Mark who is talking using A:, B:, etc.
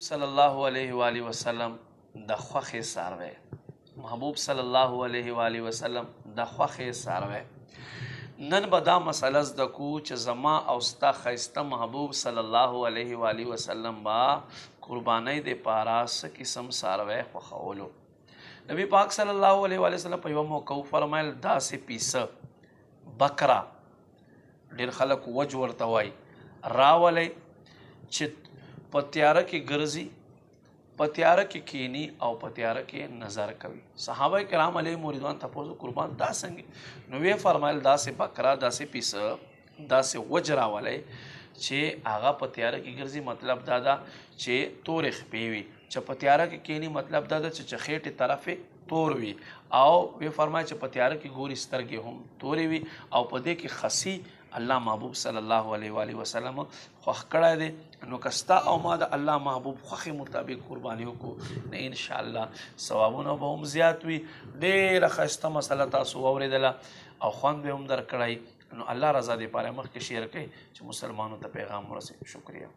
A: صلی الله علیه و آله وسلم د خوښې څاروی محبوب صلی الله علیه و آله وسلم د خوښې څاروی نن به دا مسله زده کو چې زما او ستا ښایسته محبوب صلی الله علیه و آله وسلم به قربانۍ دپاره څه قسم څاروی خوښولو. نبی پاک صلی الله علیه و آله وسلم په یوه موقع وفرمیل داسې پیسه بکره ډېر خلک وج ورته وایي راولئ چې په تیاره کې ګرځي په تیاره کې کینی او په تیاره کې نظر کوي. صحابه کرام علیهم رضوان تپوس قربان دا څنګه نو وی فرمایل داسې بکره داسې پیسه داسې وج راولئ چې هغه په تیاره کې ګرځي. مطلب دا ده چې تورې خپې وي چې په تیاره کې کینی مطلب دا ده چې خېټې طرفې تور وي او وی فرمایي چې په تیاره کې ګوري سترګې هم تورې وي او په دې کې خسی الله محبوب صلی الله علیه و آله وسلم خوښ کړی دی. نو که ستا او ما د الله محبوب خوښې مطابق قرباني وکړو نو انشاءالله ثوابونه به هم زیات وي. ډېره ښایسته مسله تاسو واورېدله او خوند به هم درکړی. نو الله رضا دپاره مخکې شیر کوي چې مسلمانو ته پیغام ورسوي. شکریه.